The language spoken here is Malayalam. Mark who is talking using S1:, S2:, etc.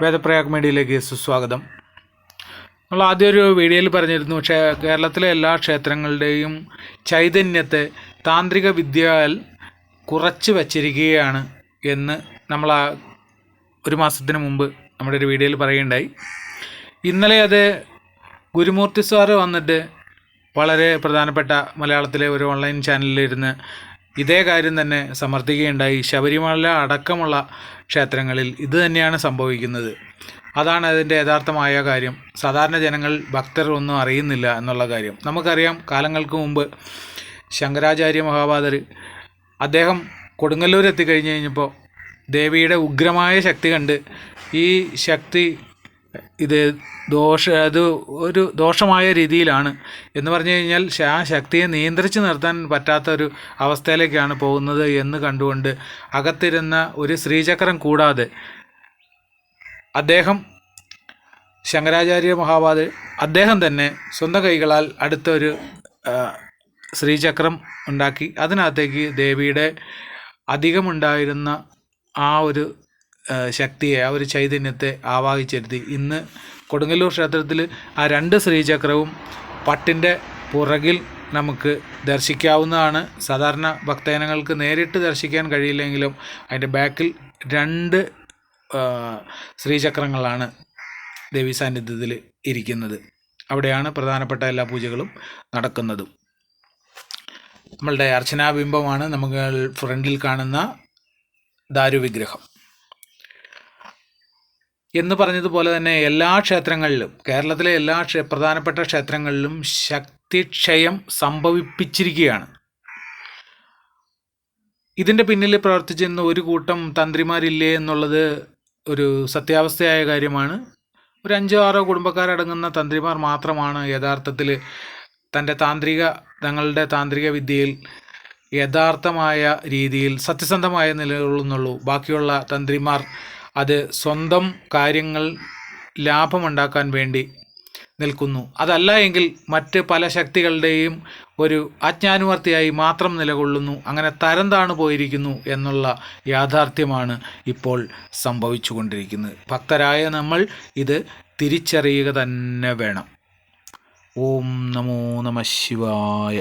S1: വേദപ്രയാഗ് മീഡിയയിലേക്ക് സുസ്വാഗതം. നമ്മൾ ആദ്യം ഒരു വീഡിയോയിൽ പറഞ്ഞിരുന്നു, കേരളത്തിലെ എല്ലാ ക്ഷേത്രങ്ങളുടെയും ചൈതന്യത്തെ താന്ത്രിക വിദ്യയാൽ കുറച്ച് വച്ചിരിക്കുകയാണ് എന്ന് നമ്മൾ ഒരു മാസത്തിന് മുമ്പ് നമ്മുടെ ഒരു വീഡിയോയിൽ പറയുകയുണ്ടായി. ഇന്നലെ അത് ഗുരുമൂർത്തി സാറ് വന്നിട്ട് വളരെ പ്രധാനപ്പെട്ട മലയാളത്തിലെ ഒരു ഓൺലൈൻ ചാനലിലിരുന്ന് ഇതേ കാര്യം തന്നെ സമർത്ഥിക്കുകയുണ്ടായി. ശബരിമല അടക്കമുള്ള ക്ഷേത്രങ്ങളിൽ ഇത് തന്നെയാണ് സംഭവിക്കുന്നത്. അതാണ് അതിൻ്റെ യഥാർത്ഥമായ കാര്യം. സാധാരണ ജനങ്ങൾ, ഭക്തർ ഒന്നും അറിയുന്നില്ല എന്നുള്ള കാര്യം നമുക്കറിയാം. കാലങ്ങൾക്ക് മുമ്പ് ശങ്കരാചാര്യ മഹാപാദർ അദ്ദേഹം കൊടുങ്ങല്ലൂർ എത്തിക്കഴിഞ്ഞ് കഴിഞ്ഞപ്പോൾ ദേവിയുടെ ഉഗ്രമായ ശക്തി കണ്ട് ഈ ശക്തി അത് ഒരു ദോഷമായ രീതിയിലാണ് എന്ന് പറഞ്ഞു കഴിഞ്ഞാൽ ആ ശക്തിയെ നിയന്ത്രിച്ച് നിർത്താൻ പറ്റാത്തൊരു അവസ്ഥയിലേക്കാണ് പോകുന്നത് എന്ന് കണ്ടുകൊണ്ട് അകത്തിരുന്ന ഒരു ശ്രീചക്രം കൂടാതെ അദ്ദേഹം ശങ്കരാചാര്യ മഹാപാദർ അദ്ദേഹം തന്നെ സ്വന്തം കൈകളാൽ അടുത്തൊരു ശ്രീചക്രം ഉണ്ടാക്കി അതിനകത്തേക്ക് ദേവിയുടെ അധികമുണ്ടായിരുന്ന ആ ഒരു ശക്തിയെ, ആ ഒരു ചൈതന്യത്തെ ആവാഹിച്ചിരുത്തി ഇന്ന് കൊടുങ്ങല്ലൂർ ക്ഷേത്രത്തിൽ ആ 2 ശ്രീചക്രവും പട്ടിൻ്റെ പുറകിൽ നമുക്ക് ദർശിക്കാവുന്നതാണ്. സാധാരണ ഭക്തജനങ്ങൾക്ക് നേരിട്ട് ദർശിക്കാൻ കഴിയില്ലെങ്കിലും അതിൻ്റെ ബാക്കിൽ 2 ശ്രീചക്രങ്ങളാണ് ദേവീ സാന്നിധ്യത്തിൽ ഇരിക്കുന്നത്. അവിടെയാണ് പ്രധാനപ്പെട്ട എല്ലാ പൂജകളും നടക്കുന്നതും. നമ്മളുടെ അർച്ചനാബിംബമാണ് നമുക്ക് ഫ്രണ്ടിൽ കാണുന്ന ദാരുവിഗ്രഹം. എന്ന് പറഞ്ഞതുപോലെ തന്നെ എല്ലാ ക്ഷേത്രങ്ങളിലും, കേരളത്തിലെ എല്ലാ പ്രധാനപ്പെട്ട ക്ഷേത്രങ്ങളിലും ശക്തിക്ഷയം സംഭവിപ്പിച്ചിരിക്കുകയാണ്. ഇതിൻ്റെ പിന്നിൽ പ്രവർത്തിച്ചിരുന്ന ഒരു കൂട്ടം തന്ത്രിമാരില്ലേ എന്നുള്ളത് ഒരു സത്യാവസ്ഥയായ കാര്യമാണ്. ഒരു 5-6 കുടുംബക്കാരടങ്ങുന്ന തന്ത്രിമാർ മാത്രമാണ് യഥാർത്ഥത്തിൽ തങ്ങളുടെ താന്ത്രിക വിദ്യയിൽ യഥാർത്ഥമായ രീതിയിൽ സത്യസന്ധമായ നിലകൊള്ളുന്നുള്ളൂ. ബാക്കിയുള്ള തന്ത്രിമാർ അത് സ്വന്തം കാര്യങ്ങൾ ലാഭമുണ്ടാക്കാൻ വേണ്ടി നിൽക്കുന്നു. അതല്ല എങ്കിൽ മറ്റ് പല ശക്തികളുടെയും ഒരു ആജ്ഞാനുവർത്തിയായി മാത്രം നിലകൊള്ളുന്നു. അങ്ങനെ തരം താണു പോയിരിക്കുന്നു എന്നുള്ള യാഥാർത്ഥ്യമാണ് ഇപ്പോൾ സംഭവിച്ചു കൊണ്ടിരിക്കുന്നത്. ഭക്തരായ നമ്മൾ ഇത് തിരിച്ചറിയുക തന്നെ വേണം. ഓം നമോ നമഃ ശിവായ.